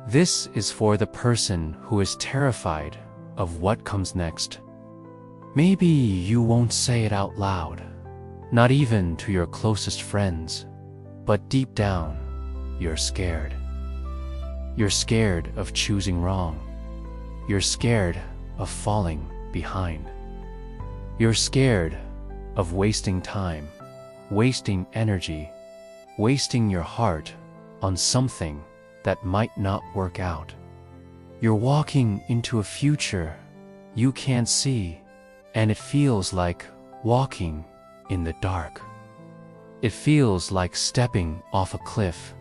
This is for the person who is terrified of what comes next. Maybe you won't say it out loud, not even to your closest friends, but deep down, you're scared. You're scared of choosing wrong. You're scared of falling behind. You're scared of wasting time, wasting energy, wasting your heart on something that might not work out. You're walking into a future you can't see, and it feels like walking in the dark. It feels like stepping off a cliff,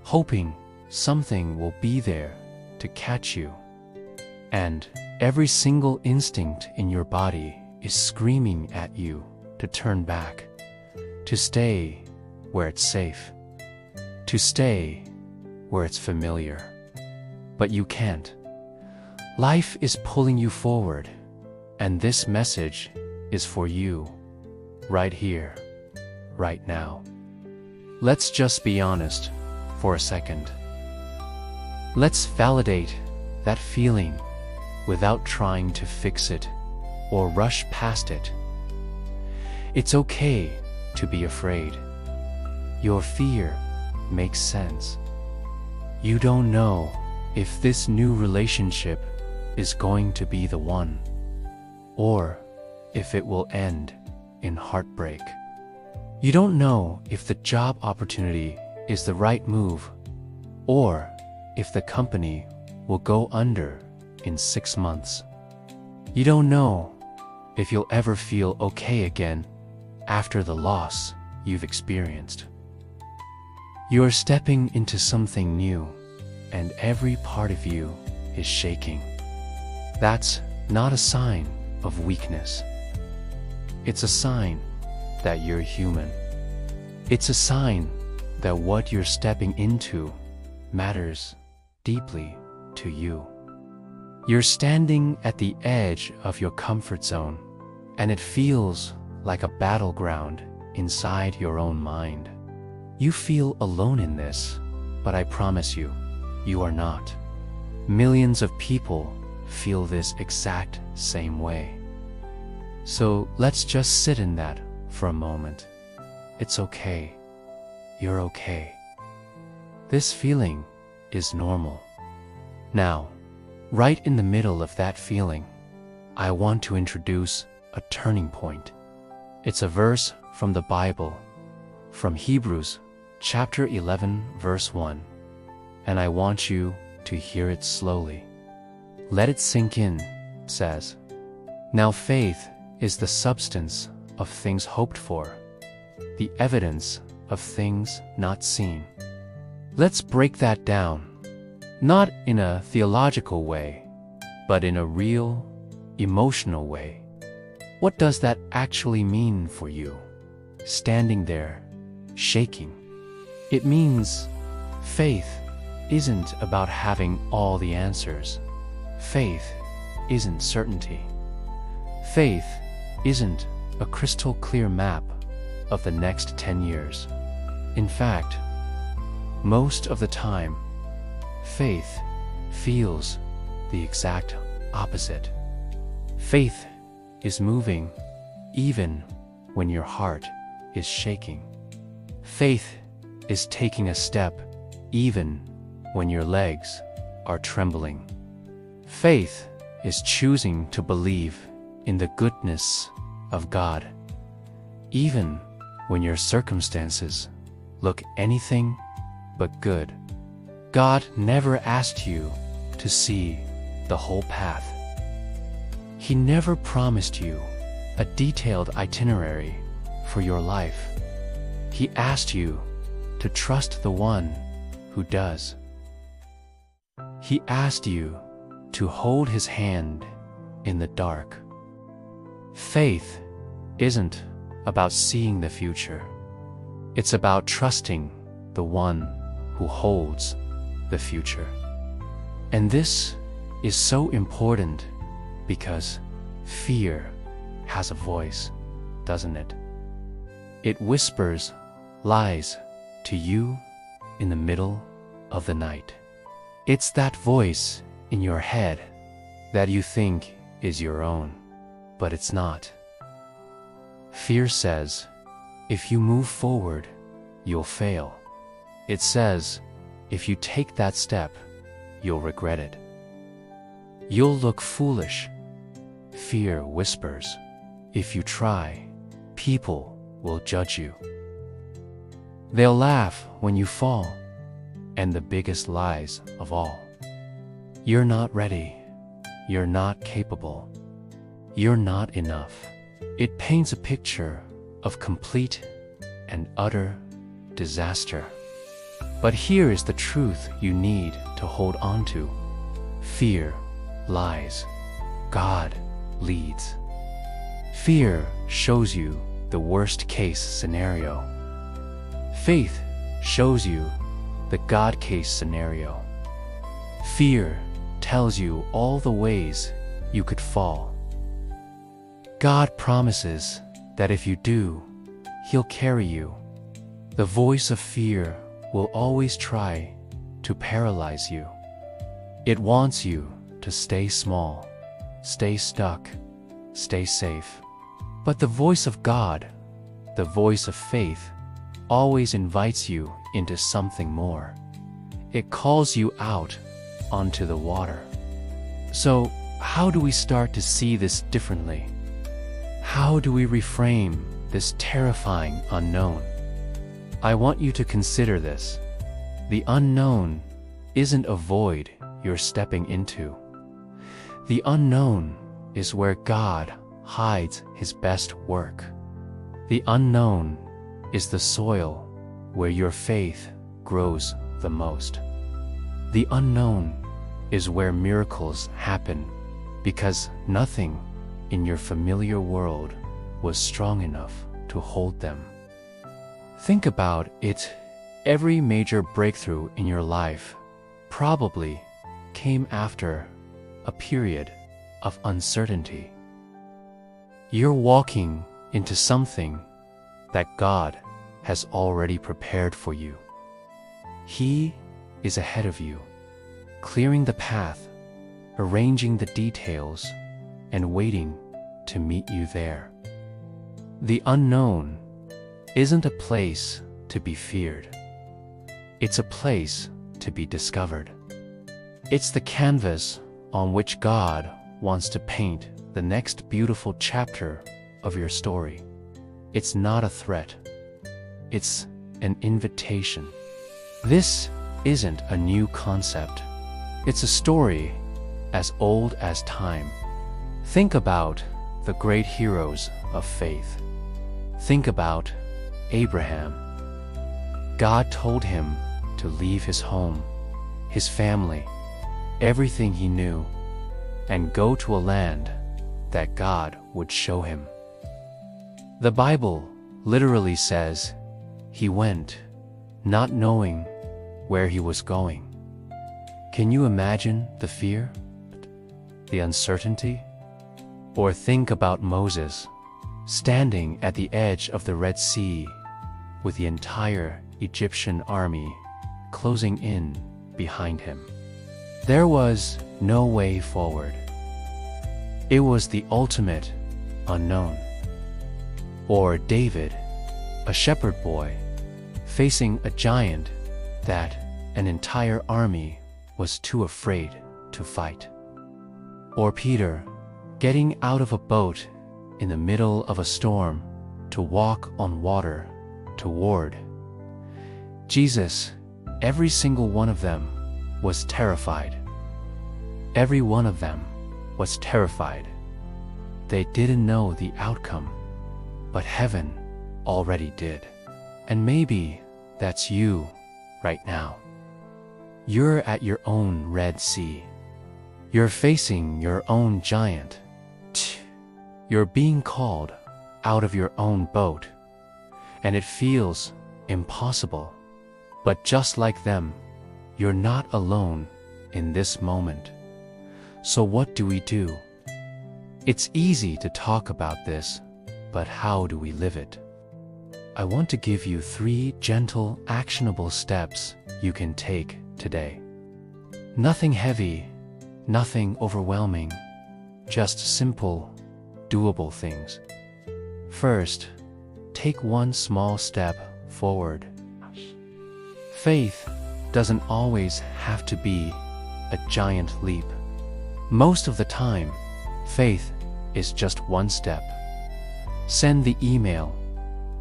hoping something will be there to catch you. And every single instinct in your body is screaming at you to turn back, to stay where it's safe, to stay where it's familiar. But you can't. Life is pulling you forward, and this message is for you, right here, right now. Let's just be honest for a second. Let's validate that feeling without trying to fix it or rush past it. It's okay to be afraid. Your fear makes sense. You don't know if this new relationship is going to be the one, or if it will end in heartbreak. You don't know if the job opportunity is the right move, or if the company will go under in 6 months. You don't know if you'll ever feel okay again after the loss you've experienced. You're stepping into something new, and every part of you is shaking. That's not a sign of weakness. It's a sign that you're human. It's a sign that what you're stepping into matters deeply to you. You're standing at the edge of your comfort zone, and it feels like a battleground inside your own mind. You feel alone in this, but I promise you, you are not. Millions of people feel this exact same way. So let's just sit in that for a moment. It's okay. You're okay. This feeling is normal. Now, right in the middle of that feeling, I want to introduce a turning point. It's a verse from the Bible, from Hebrews chapter 11, verse 1. And I want you to hear it slowly. Let it sink in. It says, "Now faith is the substance of things hoped for, the evidence of things not seen." Let's break that down, not in a theological way, but in a real, emotional way. What does that actually mean for you, standing there, shaking? It means faith isn't about having all the answers. Faith isn't certainty. Faith isn't a crystal clear map of the next 10 years. In fact, most of the time, faith feels the exact opposite. Faith is moving even when your heart is shaking. Faith is taking a step even when your legs are trembling. Faith is choosing to believe in the goodness of God, even when your circumstances look anything but good. God never asked you to see the whole path. He never promised you a detailed itinerary for your life. He asked you to trust the one who does. He asked you to hold his hand in the dark. Faith isn't about seeing the future. It's about trusting the one who holds the future. And this is so important because fear has a voice, doesn't it? It whispers lies to you in the middle of the night. It's that voice in your head that you think is your own, but it's not. Fear says, if you move forward, you'll fail. It says, if you take that step, you'll regret it. You'll look foolish. Fear whispers, if you try, people will judge you. They'll laugh when you fall. And the biggest lies of all, you're not ready. You're not capable. You're not enough. It paints a picture of complete and utter disaster. But here is the truth you need to hold on to. Fear lies. God leads. Fear shows you the worst case scenario. Faith shows you the God case scenario. Fear tells you all the ways you could fall. God promises that if you do, He'll carry you. The voice of fear will always try to paralyze you. It wants you to stay small, stay stuck, stay safe. But the voice of God, the voice of faith, always invites you into something more. It calls you out onto the water. So, how do we start to see this differently? How do we reframe this terrifying unknown? I want you to consider this. The unknown isn't a void you're stepping into. The unknown is where God hides His best work. The unknown is the soil where your faith grows the most. The unknown is where miracles happen because nothing in your familiar world was strong enough to hold them. Think about it. Every major breakthrough in your life probably came after a period of uncertainty. You're walking into something that God has already prepared for you. He is ahead of you, clearing the path, arranging the details, and waiting to meet you there. The unknown isn't a place to be feared. It's a place to be discovered. It's the canvas on which God wants to paint the next beautiful chapter of your story. It's not a threat. It's an invitation. This isn't a new concept. It's a story as old as time. Think about the great heroes of faith. Think about Abraham. God told him to leave his home, his family, everything he knew, and go to a land that God would show him. The Bible literally says he went, not knowing where he was going. Can you imagine the fear, the uncertainty? Or think about Moses, standing at the edge of the Red Sea with the entire Egyptian army closing in behind him. There was no way forward. It was the ultimate unknown. Or David, a shepherd boy, facing a giant that an entire army was too afraid to fight. Or Peter, getting out of a boat in the middle of a storm to walk on water toward Jesus. Every single one of them was terrified. Every one of them was terrified. They didn't know the outcome, but heaven already did. And maybe that's you right now. You're at your own Red Sea. You're facing your own giant. You're being called out of your own boat, and it feels impossible. But just like them, you're not alone in this moment. So what do we do? It's easy to talk about this, but how do we live it? I want to give you 3 gentle, actionable steps you can take today. Nothing heavy, nothing overwhelming, just simple, doable things. First, take one small step forward. Faith doesn't always have to be a giant leap. Most of the time, faith is just one step. Send the email,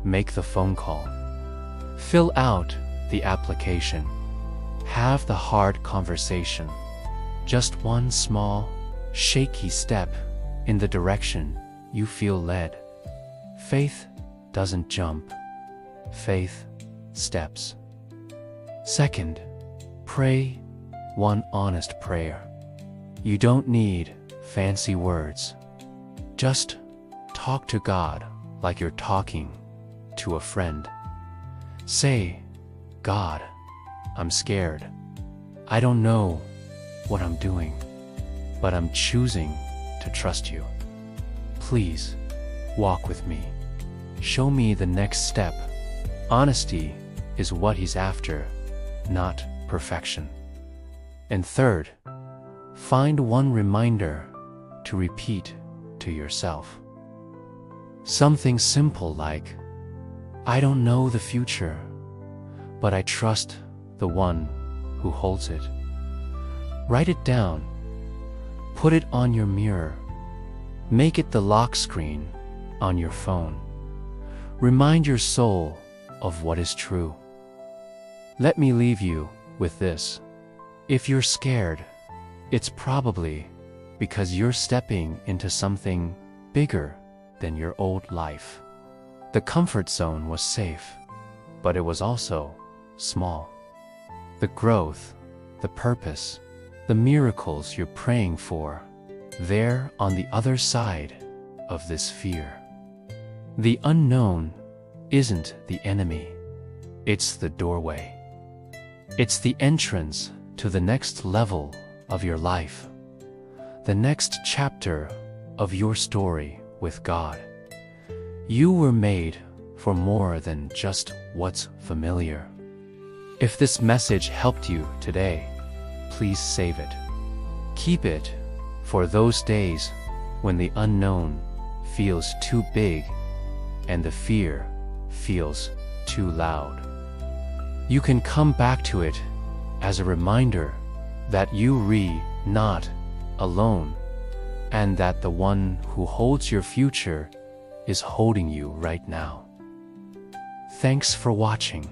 make the phone call, fill out the application, have the hard conversation. Just one small, shaky step in the direction you feel led. Faith doesn't jump. Faith steps. Second, pray one honest prayer. You don't need fancy words. Just talk to God like you're talking to a friend. Say, God, I'm scared. I don't know what I'm doing, but I'm choosing to trust you. Please, walk with me. Show me the next step. Honesty is what he's after, not perfection. And third, find one reminder to repeat to yourself. Something simple like, I don't know the future, but I trust the one who holds it. Write it down. Put it on your mirror. Make it the lock screen on your phone. Remind your soul of what is true. Let me leave you with this. If you're scared, it's probably because you're stepping into something bigger than your old life. The comfort zone was safe, but it was also small. The growth, the purpose, the miracles you're praying for, they're on the other side of this fear. The unknown isn't the enemy, it's the doorway. It's the entrance to the next level of your life, the next chapter of your story with God. You were made for more than just what's familiar. If this message helped you today, please save it. Keep it for those days when the unknown feels too big and the fear feels too loud. You can come back to it as a reminder that you're not alone, and that the one who holds your future is holding you right now. Thanks for watching.